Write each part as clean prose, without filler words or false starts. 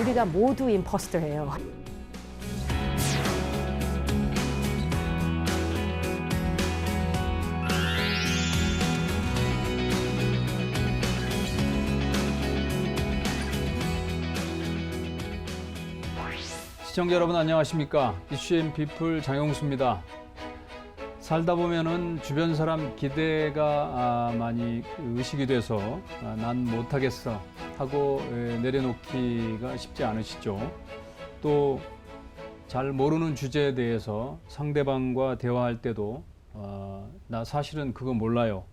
우리가 모두 임포스터예요. 시청자 여러분 안녕하십니까? 이슈앤피플 장용수입니다. 살다 보면은 주변 사람 기대가 많이 의식이 돼서 난 못하겠어 하고 내려놓기가 쉽지 않으시죠. 또 잘 모르는 주제에 대해서 상대방과 대화할 때도 나 사실은 그거 몰라요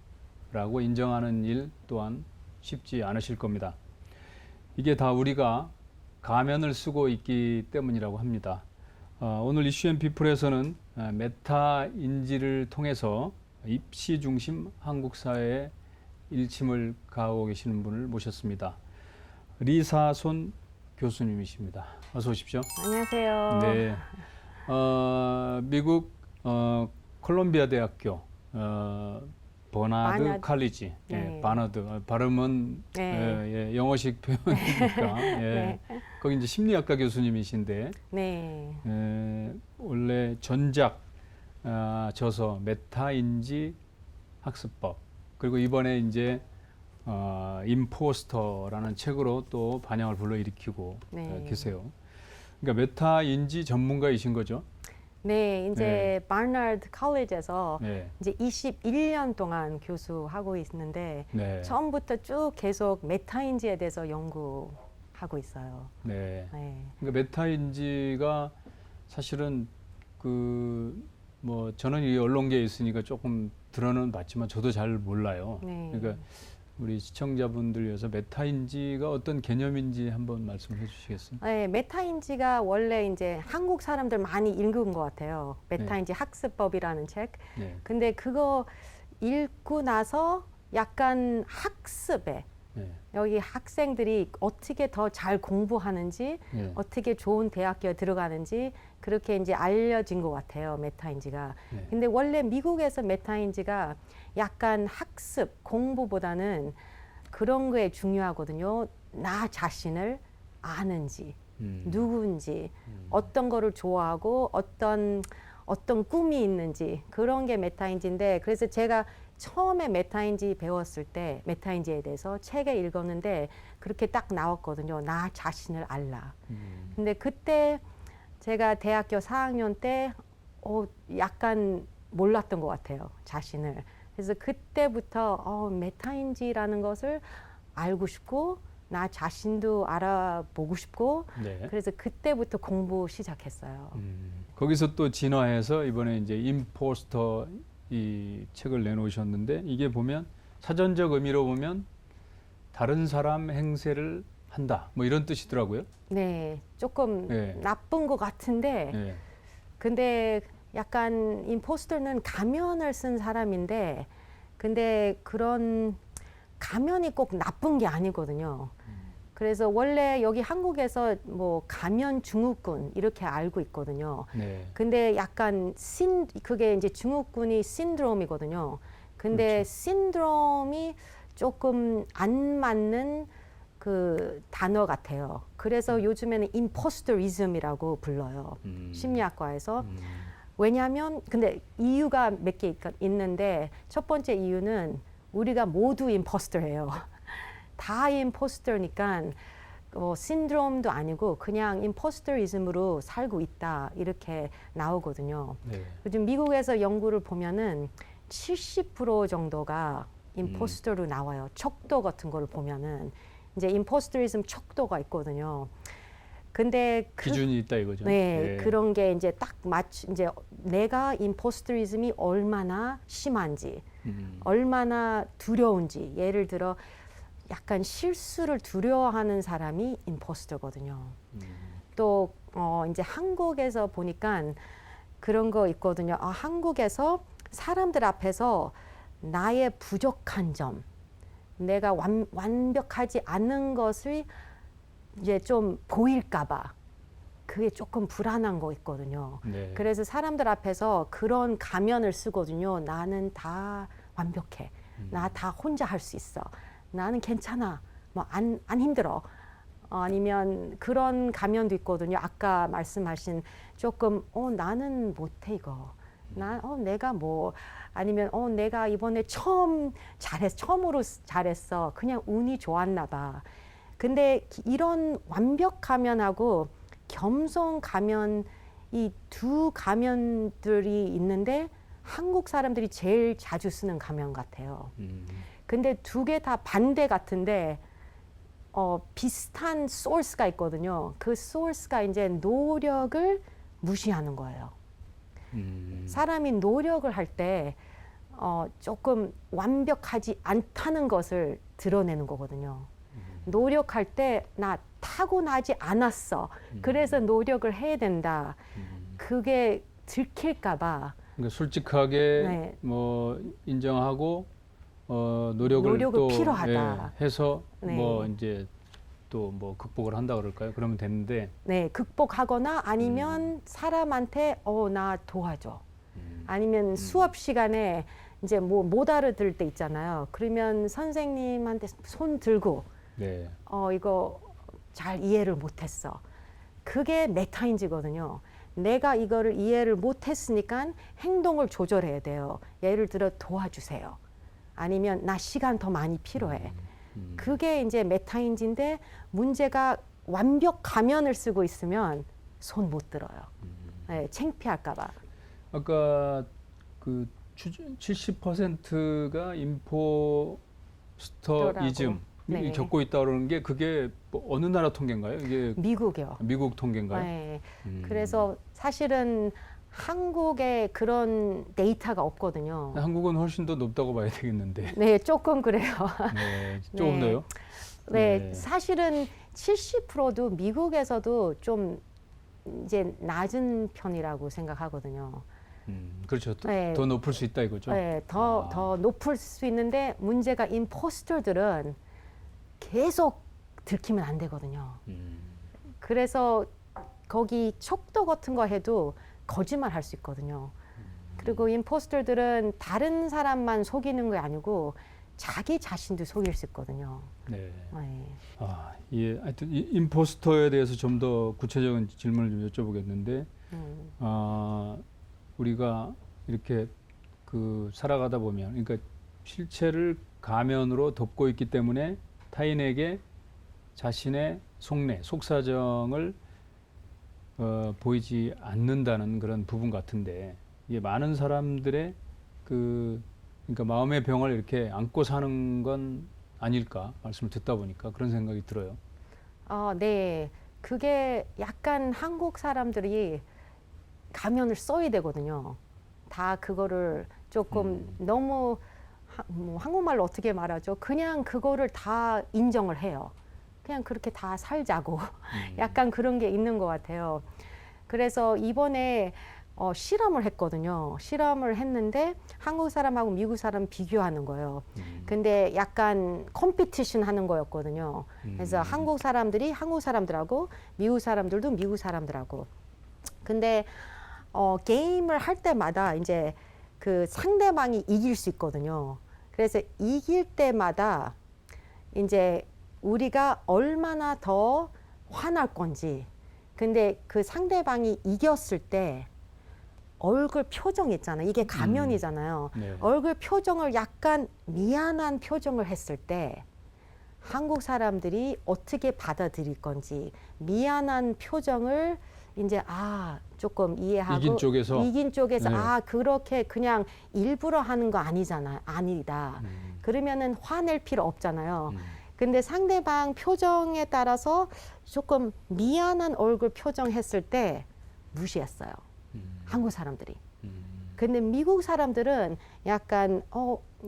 라고 인정하는 일 또한 쉽지 않으실 겁니다. 이게 다 우리가 가면을 쓰고 있기 때문이라고 합니다. 오늘 이슈앤피플에서는 메타 인지를 통해서 입시 중심 한국 사회에 일침을 가하고 계시는 분을 모셨습니다. 리사손 교수님이십니다. 어서 오십시오. 안녕하세요. 네, 미국 콜롬비아 대학교 버나드 칼리지, 네. 바나드 발음은 네. 영어식 표현이니까 네. 거기 이제 심리학과 교수님이신데 네. 원래 전작 저서 메타인지 학습법 그리고 이번에 이제 임포스터라는 책으로 또 반향을 불러일으키고 계세요. 그러니까 메타인지 전문가이신 거죠? 네, 이제 바나드 컬리지에서 네. 이제 21년 동안 교수하고 있는데 네. 처음부터 쭉 계속 메타인지에 대해서 연구하고 있어요. 네. 네. 그러니까 메타인지가 사실은 뭐 저는 이 언론계에 있으니까 조금 들어는 봤지만 저도 잘 몰라요. 네. 그러니까 우리 시청자분들 위해서 메타인지가 어떤 개념인지 한번 말씀해 주시겠어요? 네, 메타인지가 원래 이제 한국 사람들 많이 읽은 것 같아요. 메타인지 학습법이라는 책. 네. 근데 그거 읽고 나서 약간 학습에 네. 여기 학생들이 어떻게 더 잘 공부하는지, 네. 어떻게 좋은 대학교에 들어가는지 그렇게 이제 알려진 것 같아요, 메타인지가. 네. 근데 원래 미국에서 메타인지가 약간 학습, 공부보다는 그런 거에 중요하거든요. 나 자신을 아는지, 누구인지, 어떤 거를 좋아하고 어떤 꿈이 있는지 그런 게 메타인지인데, 그래서 제가 처음에 메타인지 배웠을 때 메타인지에 대해서 책에 읽었는데 그렇게 딱 나왔거든요. 나 자신을 알라. 근데 그때 제가 대학교 4학년 때 약간 몰랐던 것 같아요, 자신을. 그래서 그때부터 메타인지라는 것을 알고 싶고 나 자신도 알아보고 싶고 네. 그래서 그때부터 공부 시작했어요. 거기서 또 진화해서 이번에 이제 임포스터 이 책을 내놓으셨는데 이게 보면 사전적 의미로 보면 다른 사람 행세를 한다 뭐 이런 뜻이더라고요. 네, 조금 나쁜 것 같은데 네. 근데 약간 임포스터는 가면을 쓴 사람인데 근데 그런 가면이 꼭 나쁜 게 아니거든요. 그래서 원래 여기 한국에서 뭐 가면 증후군 이렇게 알고 있거든요. 네. 근데 약간 그게 이제 증후군이 신드롬이거든요. 근데 그렇죠. 신드롬이 조금 안 맞는 그 단어 같아요. 그래서 요즘에는 임포스터리즘이라고 불러요. 심리학과에서. 왜냐하면 근데 이유가 몇 개 있는데 첫 번째 이유는 우리가 모두 임포스터예요. 다 임포스터니까 신드롬도 아니고 그냥 임포스터리즘으로 살고 있다 이렇게 나오거든요. 네. 요즘 미국에서 연구를 보면은 70% 정도가 임포스터로 나와요. 척도 같은 거를 보면은 이제 임포스터리즘 척도가 있거든요. 근데 기준이 있다 이거죠. 네, 그런 게 이제 딱 이제 내가 임포스터리즘이 얼마나 심한지, 얼마나 두려운지. 예를 들어 약간 실수를 두려워하는 사람이 임포스터거든요. 또 이제 한국에서 보니까 그런 거 있거든요. 한국에서 사람들 앞에서 나의 부족한 점, 내가 완벽하지 않은 것을 이제 좀 보일까봐 그게 조금 불안한 거 있거든요. 네. 그래서 사람들 앞에서 그런 가면을 쓰거든요. 나는 다 완벽해. 나 다 혼자 할 수 있어. 나는 괜찮아. 뭐 안 힘들어. 아니면 그런 가면도 있거든요. 아까 말씀하신 조금 나는 못해 이거. 내가 뭐 아니면 내가 이번에 처음으로 잘했어. 그냥 운이 좋았나 봐. 근데 이런 완벽 가면하고 겸손 가면 이 두 가면들이 있는데 한국 사람들이 제일 자주 쓰는 가면 같아요. 근데 두 개 다 반대 같은데 비슷한 소스가 있거든요. 그 소스가 이제 노력을 무시하는 거예요. 사람이 노력을 할 때 조금 완벽하지 않다는 것을 드러내는 거거든요. 노력할 때 나 타고나지 않았어. 그래서 노력을 해야 된다. 그게 들킬까 봐. 그러니까 솔직하게 네. 뭐 인정하고 노력을 또 필요하다. 해서 네. 뭐 이제 또 뭐 극복을 한다 그럴까요? 그러면 되는데 네, 극복하거나 아니면 사람한테 나 도와줘. 아니면 수업 시간에 이제 뭐 못 알아들을 때 있잖아요. 그러면 선생님한테 손 들고 네. 이거 잘 이해를 못했어. 그게 메타인지거든요. 내가 이거를 이해를 못했으니까 행동을 조절해야 돼요. 예를 들어 도와주세요. 아니면 나 시간 더 많이 필요해. 그게 이제 메타인지인데 문제가 완벽 가면을 쓰고 있으면 손 못 들어요. 네, 창피할까 봐. 아까 그 70%가 임포스터이즘 네. 겪고 있다 그러는 게 그게 뭐 어느 나라 통계인가요? 이게 미국이요. 미국 통계인가요? 네. 그래서 사실은 한국에 그런 데이터가 없거든요. 한국은 훨씬 더 높다고 봐야 되겠는데. 네, 조금 그래요. 네, 조금 네. 더요? 네, 네. 사실은 70%도 미국에서도 좀 이제 낮은 편이라고 생각하거든요. 그렇죠. 네. 더 높을 수 있다 이거죠. 네, 더 높을 수 있는데 문제가 임포스터들은 계속 들키면 안 되거든요. 그래서 거기 척도 같은 거 해도 거짓말 할 수 있거든요. 그리고 임포스터들은 다른 사람만 속이는 게 아니고 자기 자신도 속일 수 있거든요. 네. 네. 예. 하여튼 이 임포스터에 대해서 좀 더 구체적인 질문을 좀 여쭤보겠는데, 우리가 이렇게 그 살아가다 보면, 그러니까 실체를 가면으로 덮고 있기 때문에 타인에게 자신의 속내, 속사정을 보이지 않는다는 그런 부분 같은데, 이게 많은 사람들의 그러니까 마음의 병을 이렇게 안고 사는 건 아닐까 말씀을 듣다 보니까 그런 생각이 들어요. 네. 그게 약간 한국 사람들이 가면을 써야 되거든요. 다 그거를 조금 너무 뭐 한국말로 어떻게 말하죠? 그냥 그거를 다 인정을 해요. 그냥 그렇게 다 살자고. 약간 그런 게 있는 것 같아요. 그래서 이번에 실험을 했거든요. 실험을 했는데 한국 사람하고 미국 사람 비교하는 거예요. 근데 약간 컴피티션 하는 거였거든요. 그래서 한국 사람들이 한국 사람들하고 미국 사람들도 미국 사람들하고. 근데 게임을 할 때마다 이제 그 상대방이 이길 수 있거든요. 그래서 이길 때마다 이제 우리가 얼마나 더 화날 건지. 근데 그 상대방이 이겼을 때 얼굴 표정 있잖아요. 이게 가면이잖아요. 네. 얼굴 표정을 약간 미안한 표정을 했을 때 한국 사람들이 어떻게 받아들일 건지 미안한 표정을 이제 조금 이해하고 이긴 쪽에서 네. 그렇게 그냥 일부러 하는 거 아니다. 그러면은 화낼 필요 없잖아요. 근데 상대방 표정에 따라서 조금 미안한 얼굴 표정 했을 때 무시했어요. 한국 사람들이. 근데 미국 사람들은 약간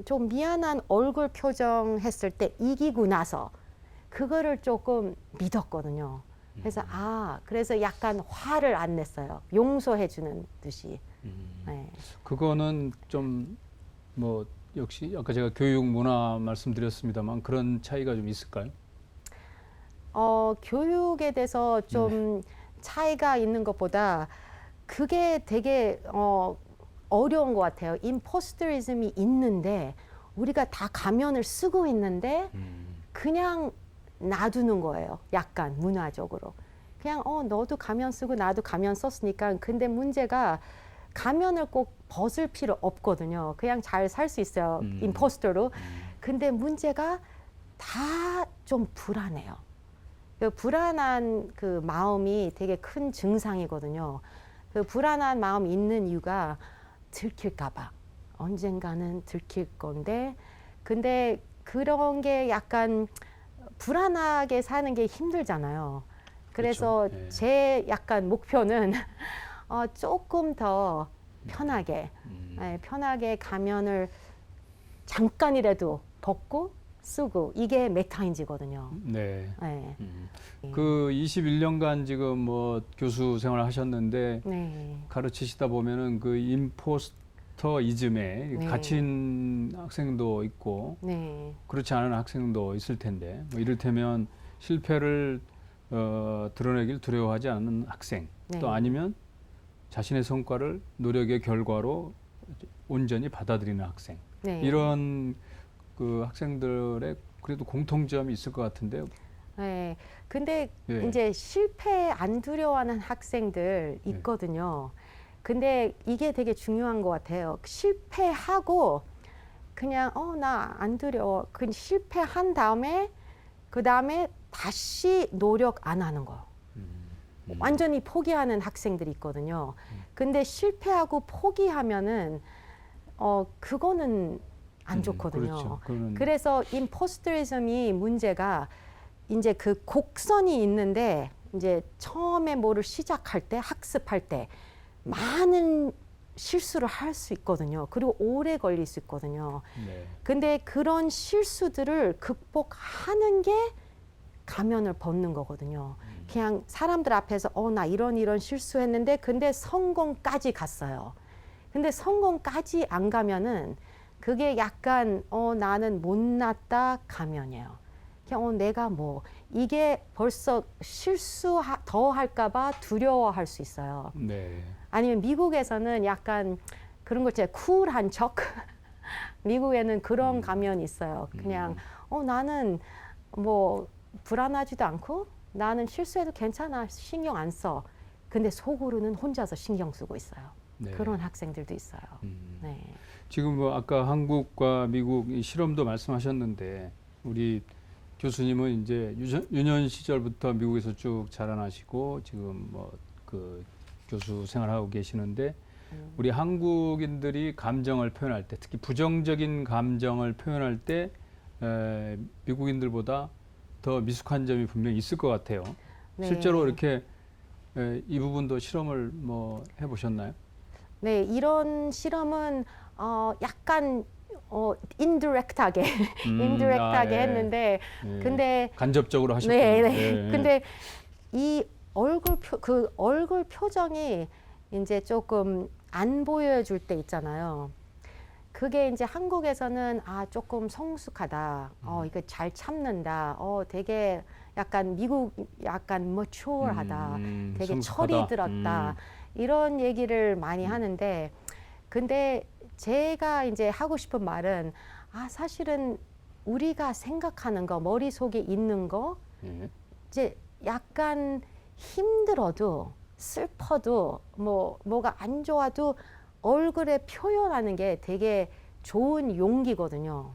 좀 미안한 얼굴 표정 했을 때 이기고 나서 그거를 조금 믿었거든요. 그래서 그래서 약간 화를 안 냈어요. 용서해 주는 듯이. 네. 그거는 좀 뭐 역시 아까 제가 교육 문화 말씀드렸습니다만 그런 차이가 좀 있을까요? 교육에 대해서 좀 차이가 있는 것보다 그게 되게 어려운 것 같아요. 임포스터리즘이 있는데 우리가 다 가면을 쓰고 있는데 그냥 놔두는 거예요. 약간 문화적으로. 그냥 너도 가면 쓰고 나도 가면 썼으니까. 근데 문제가 가면을 꼭 벗을 필요 없거든요. 그냥 잘 살 수 있어요. 임포스터로. 근데 문제가 다 좀 불안해요. 그 불안한 그 마음이 되게 큰 증상이거든요. 그 불안한 마음이 있는 이유가 들킬까봐. 언젠가는 들킬 건데, 근데 그런 게 약간 불안하게 사는 게 힘들잖아요. 그래서 그렇죠. 예. 제 약간 목표는 조금 더 편하게, 편하게 가면을 잠깐이라도 벗고 쓰고 이게 메타인지거든요. 네. 네. 그 21년간 지금 뭐 교수 생활을 하셨는데 네. 가르치시다 보면은 그 임포스터이즘에 네. 갇힌 학생도 있고 네. 그렇지 않은 학생도 있을 텐데 뭐 이를테면 실패를 드러내길 두려워하지 않는 학생 네. 또 아니면 자신의 성과를 노력의 결과로 온전히 받아들이는 학생 네. 이런 그 학생들의 그래도 공통점이 있을 것 같은데요. 네. 근데 예. 이제 실패 안 두려워하는 학생들 있거든요. 근데 이게 되게 중요한 것 같아요. 실패하고 그냥 나 안 두려워. 그 실패한 다음에 그 다음에 다시 노력 안 하는 거. 완전히 포기하는 학생들이 있거든요. 근데 실패하고 포기하면은 그거는 안 좋거든요. 그렇죠. 그래서 임포스터리즘이 문제가 이제 그 곡선이 있는데 이제 처음에 뭐를 시작할 때 학습할 때 많은 실수를 할 수 있거든요. 그리고 오래 걸릴 수 있거든요. 네. 근데 그런 실수들을 극복하는 게 가면을 벗는 거거든요. 그냥 사람들 앞에서 나 이런 실수했는데 근데 성공까지 갔어요. 근데 성공까지 안 가면은 그게 약간 나는 못났다 가면이에요. 그냥 내가 뭐 이게 벌써 실수 더 할까봐 두려워할 수 있어요. 네. 아니면 미국에서는 약간 그런 거 있잖아요. 쿨한 척. 미국에는 그런 가면이 있어요. 그냥 나는 뭐 불안하지도 않고 나는 실수해도 괜찮아. 신경 안 써. 근데 속으로는 혼자서 신경 쓰고 있어요. 네. 그런 학생들도 있어요. 네. 지금 뭐 아까 한국과 미국 이 실험도 말씀하셨는데 우리 교수님은 이제 유년 시절부터 미국에서 쭉 자라나시고 지금 뭐 그 교수 생활하고 계시는데 우리 한국인들이 감정을 표현할 때 특히 부정적인 감정을 표현할 때 미국인들보다 더 미숙한 점이 분명히 있을 것 같아요. 네. 실제로 이렇게 이 부분도 실험을 뭐 해보셨나요? 네, 이런 실험은 약간 인디렉트하게 인디렉트하게 예. 했는데 예. 근데 간접적으로 하셨군요. 네, 네. 예. 근데 이 얼굴 표정이 이제 조금 안 보여줄 때 있잖아요. 그게 이제 한국에서는 조금 성숙하다. 이거 잘 참는다. 되게 약간 미국 약간 mature하다. 되게 성숙하다. 철이 들었다. 이런 얘기를 많이 하는데 근데 제가 이제 하고 싶은 말은 사실은 우리가 생각하는 거 머릿속에 있는 거 예. 이제 약간 힘들어도 슬퍼도 뭐가 안 좋아도 얼굴에 표현하는 게 되게 좋은 용기거든요.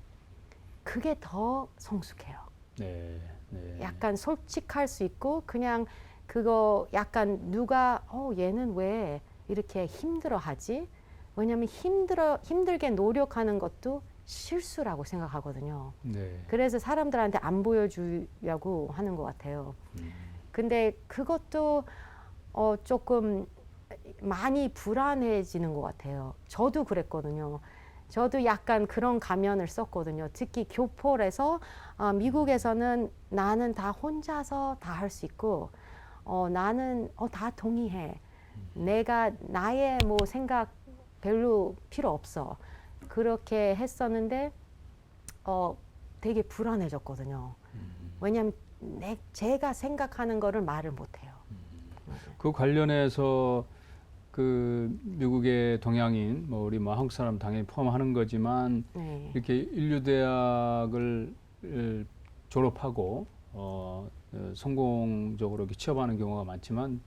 그게 더 성숙해요. 네. 네. 약간 솔직할 수 있고 그냥 그거 약간 누가 얘는 왜 이렇게 힘들어하지? 왜냐하면 힘들게 노력하는 것도 실수라고 생각하거든요. 네. 그래서 사람들한테 안 보여주려고 하는 것 같아요. 근데 그것도 조금 많이 불안해지는 것 같아요. 저도 그랬거든요. 저도 약간 그런 가면을 썼거든요. 특히 교포에서 미국에서는 나는 다 혼자서 다 할 수 있고 나는 다 동의해. 내가 나의 뭐 생각 별로 필요 없어. 그렇게 했었는데 되게 불안해졌거든요. 왜냐하면 제가 생각하는 거를 말을 못해요. 그 관련해서 그 미국의 동양인, 뭐 우리 뭐 한국 사람 당연히 포함하는 거지만 네. 이렇게 인류대학을 졸업하고 성공적으로 이렇게 취업하는 경우가 많지만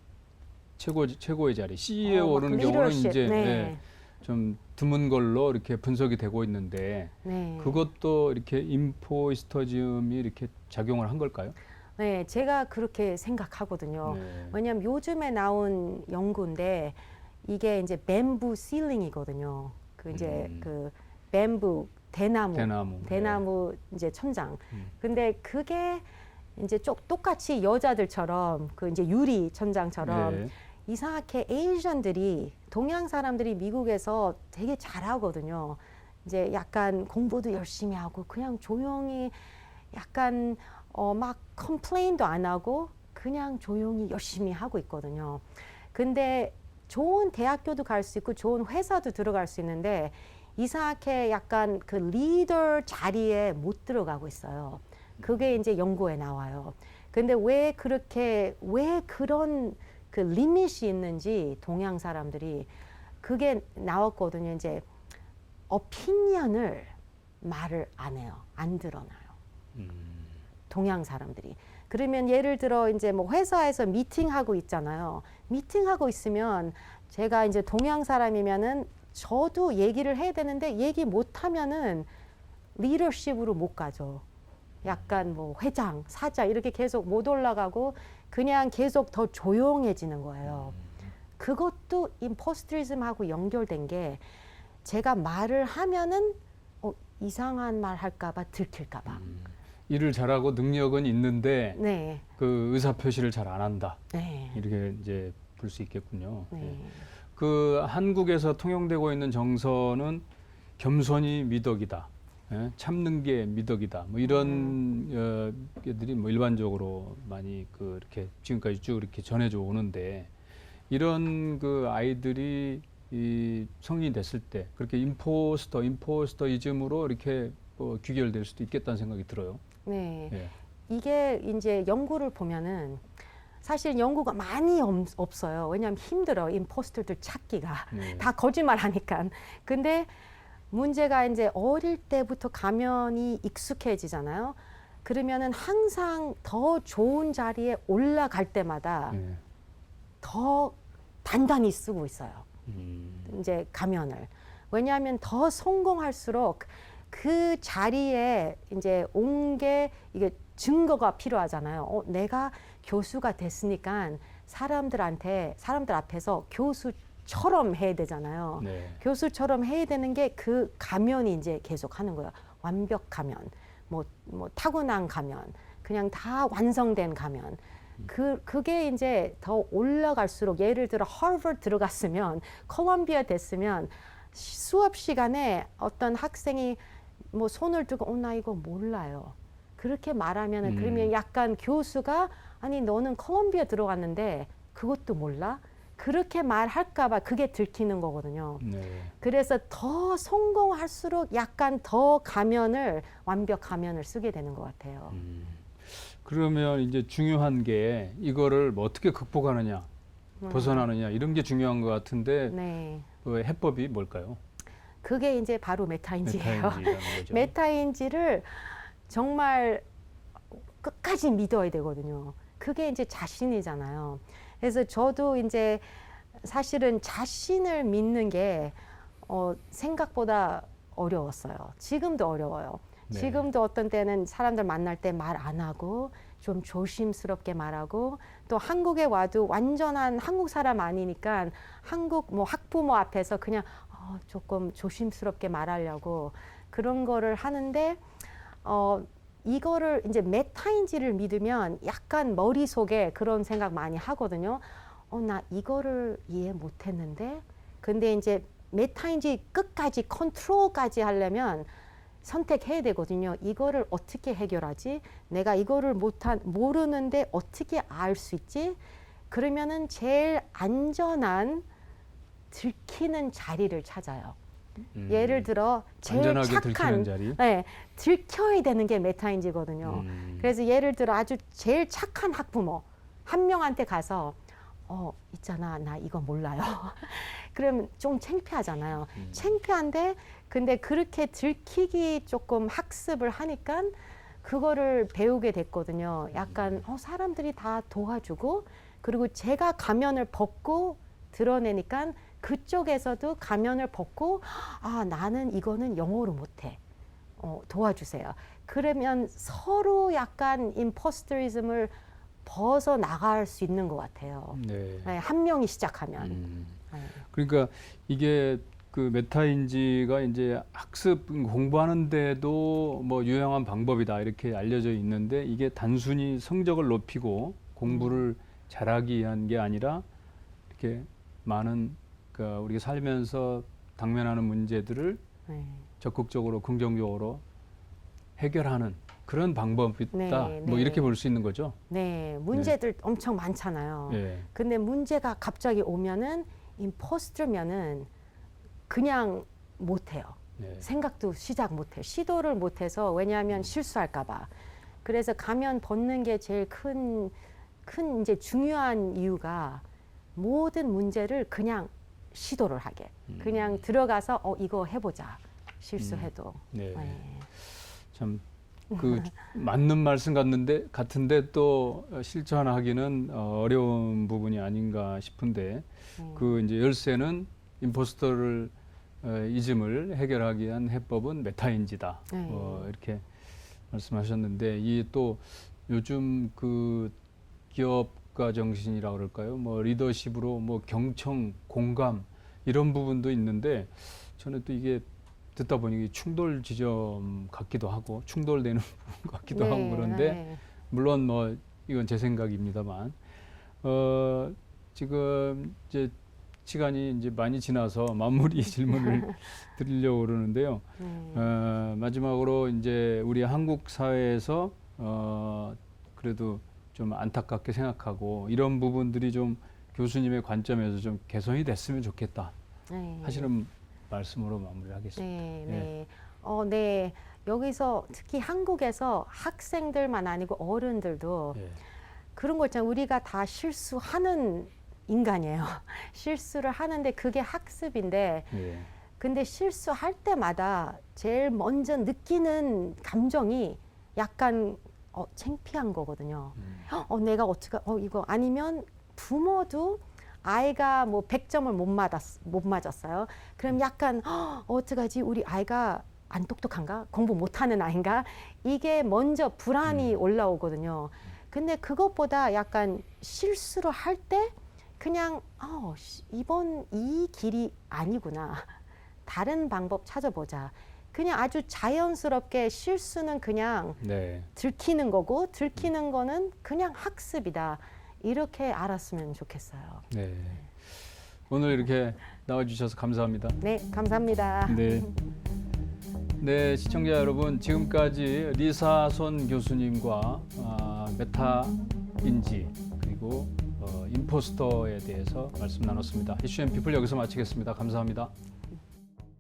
최고의 자리 CEO에 오르는 경우는 리더십, 이제 네. 좀 드문 걸로 이렇게 분석이 되고 있는데 네. 그것도 이렇게 임포스터즘이 이렇게 작용을 한 걸까요? 네, 제가 그렇게 생각하거든요. 네. 왜냐하면 요즘에 나온 연구인데 이게 이제 뱀부 실링이거든요. 그 이제 그 뱀부 대나무 이제 천장. 근데 그게 이제 똑같이 여자들처럼 그 이제 유리 천장처럼 네. 이상하게 에이전들이 동양 사람들이 미국에서 되게 잘하거든요. 이제 약간 공부도 열심히 하고 그냥 조용히 약간 막 컴플레인도 안 하고 그냥 조용히 열심히 하고 있거든요. 근데 좋은 대학교도 갈 수 있고 좋은 회사도 들어갈 수 있는데 이상하게 약간 그 리더 자리에 못 들어가고 있어요. 그게 이제 연구에 나와요. 근데 왜 그런 그 리밋이 있는지 동양 사람들이 그게 나왔거든요. 이제 오피니언을 말을 안 해요. 안 드러나요. 동양 사람들이. 그러면 예를 들어 이제 뭐 회사에서 미팅하고 있잖아요. 미팅하고 있으면 제가 이제 동양 사람이면은 저도 얘기를 해야 되는데 얘기 못 하면은 리더십으로 못 가죠. 약간 뭐 회장, 사장 이렇게 계속 못 올라가고 그냥 계속 더 조용해지는 거예요. 그것도 임포스터리즘하고 연결된 게 제가 말을 하면은 이상한 말 할까봐 들킬까봐. 일을 잘하고 능력은 있는데 네. 그 의사 표시를 잘 안 한다. 네. 이렇게 이제 볼 수 있겠군요. 네. 예. 그 한국에서 통용되고 있는 정서는 겸손이 미덕이다. 예? 참는 게 미덕이다. 뭐 이런 게들이 뭐 일반적으로 많이 그 이렇게 지금까지 쭉 이렇게 전해져 오는데 이런 그 아이들이 이 성인이 됐을 때 그렇게 임포스터이즘으로 이렇게 귀결될 수도 있겠다는 생각이 들어요. 네. 예. 이게 이제 연구를 보면은 사실 연구가 많이 없어요. 왜냐하면 힘들어. 임포스터들 찾기가. 네. 다 거짓말 하니까. 근데 문제가 이제 어릴 때부터 가면이 익숙해지잖아요. 그러면은 항상 더 좋은 자리에 올라갈 때마다 네. 더 단단히 쓰고 있어요. 이제 가면을. 왜냐하면 더 성공할수록 그 자리에 이제 온 게 이게 증거가 필요하잖아요. 내가 교수가 됐으니까 사람들 앞에서 교수처럼 해야 되잖아요. 네. 교수처럼 해야 되는 게 그 가면이 이제 계속 하는 거예요. 완벽 가면, 뭐 타고난 가면, 그냥 다 완성된 가면. 그게 이제 더 올라갈수록 예를 들어 하버드 들어갔으면 콜롬비아 됐으면 수업 시간에 어떤 학생이 뭐 손을 들고 나 이거 몰라요. 그렇게 말하면은 그러면 약간 교수가 아니 너는 콜롬비아 들어갔는데 그것도 몰라? 그렇게 말할까봐 그게 들키는 거거든요. 네. 그래서 더 성공할수록 약간 더 완벽 가면을 쓰게 되는 것 같아요. 그러면 이제 중요한 게 이거를 뭐 어떻게 극복하느냐, 벗어나느냐 이런 게 중요한 것 같은데 네. 그 해법이 뭘까요? 그게 이제 바로 메타인지예요. 메타인지라는 거죠. 메타인지를 정말 끝까지 믿어야 되거든요. 그게 이제 자신이잖아요. 그래서 저도 이제 사실은 자신을 믿는 게 생각보다 어려웠어요. 지금도 어려워요. 네. 지금도 어떤 때는 사람들 만날 때 말 안 하고 좀 조심스럽게 말하고 또 한국에 와도 완전한 한국 사람 아니니까 한국 뭐 학부모 앞에서 그냥 조금 조심스럽게 말하려고 그런 거를 하는데 이거를 이제 메타인지를 믿으면 약간 머릿속에 그런 생각 많이 하거든요. 나 이거를 이해 못했는데, 근데 이제 메타인지 끝까지 컨트롤까지 하려면 선택해야 되거든요. 이거를 어떻게 해결하지? 내가 이거를 모르는데 어떻게 알 수 있지? 그러면은 제일 안전한 들키는 자리를 찾아요. 예를 들어 제일 안전하게 착한, 들키는 자리. 네, 들켜야 되는 게 메타인지거든요. 그래서 예를 들어 아주 제일 착한 학부모 한 명한테 가서 있잖아, 나 이거 몰라요. 그러면 좀 창피하잖아요. 창피한데 근데 그렇게 들키기 조금 학습을 하니까 그거를 배우게 됐거든요. 약간 사람들이 다 도와주고, 그리고 제가 가면을 벗고 드러내니까 그쪽에서도 가면을 벗고, 나는 이거는 영어로 못해, 도와주세요. 그러면 서로 약간 임포스터리즘을 벗어 나갈 수 있는 것 같아요. 네. 네, 한 명이 시작하면. 네. 그러니까 이게 그 메타인지가 이제 학습 공부하는데도 뭐 유용한 방법이다 이렇게 알려져 있는데, 이게 단순히 성적을 높이고 공부를 잘하기 위한 게 아니라 이렇게 많은 우리가 살면서 당면하는 문제들을 네. 적극적으로 긍정적으로 해결하는 그런 방법이다. 네, 뭐 네. 이렇게 볼 수 있는 거죠. 네, 문제들 엄청 많잖아요. 네. 근데 문제가 갑자기 오면은 임포스터면은 그냥 못해요. 네. 생각도 시작 못해요. 시도를 못해서, 왜냐하면 실수할까봐. 그래서 가면 벗는 게 제일 큰 이제 중요한 이유가, 모든 문제를 그냥 시도를 하게. 그냥 들어가서 이거 해보자. 실수해도. 네. 네. 참 그 맞는 말씀 같은데 또 실천하기는 어려운 부분이 아닌가 싶은데, 그 이제 열쇠는 임포스터를 이즘을 해결하기 위한 해법은 메타인지다. 이렇게 말씀하셨는데, 이 또 요즘 그 기업가 정신이라고 그럴까요? 뭐 리더십으로 뭐 경청, 공감 이런 부분도 있는데, 저는 또 이게 듣다 보니 충돌 지점 같기도 하고 충돌되는 부분 같기도 네, 하고 그런데, 네. 물론 뭐 이건 제 생각입니다만, 지금 이제 시간이 이제 많이 지나서 마무리 질문을 드리려고 그러는데요. 마지막으로 이제 우리 한국 사회에서 그래도 좀 안타깝게 생각하고 이런 부분들이 좀 교수님의 관점에서 좀 개선이 됐으면 좋겠다 하시는 말씀으로 마무리하겠습니다. 네, 네. 네. 네. 여기서 특히 한국에서 학생들만 아니고 어른들도 예. 그런 거 있잖아요. 우리가 다 실수하는 인간이에요. 실수를 하는데 그게 학습인데, 예. 근데 실수할 때마다 제일 먼저 느끼는 감정이 약간 창피한 거거든요. 내가 어떻게 이거, 아니면 부모도 아이가 뭐 100점을 못 맞았어요. 그럼 약간 어떡하지? 우리 아이가 안 똑똑한가? 공부 못하는 아이인가? 이게 먼저 불안이 올라오거든요. 근데 그것보다 약간 실수를 할 때 그냥 이번 이 길이 아니구나. 다른 방법 찾아보자. 그냥 아주 자연스럽게 실수는 그냥 네. 들키는 거고, 들키는 거는 그냥 학습이다. 이렇게 알았으면 좋겠어요. 네. 오늘 이렇게 나와주셔서 감사합니다. 네, 감사합니다. 네. 네, 시청자 여러분, 지금까지 리사손 교수님과 메타인지 그리고 임포스터에 대해서 말씀 나눴습니다. 이슈 앤 피플 여기서 마치겠습니다. 감사합니다.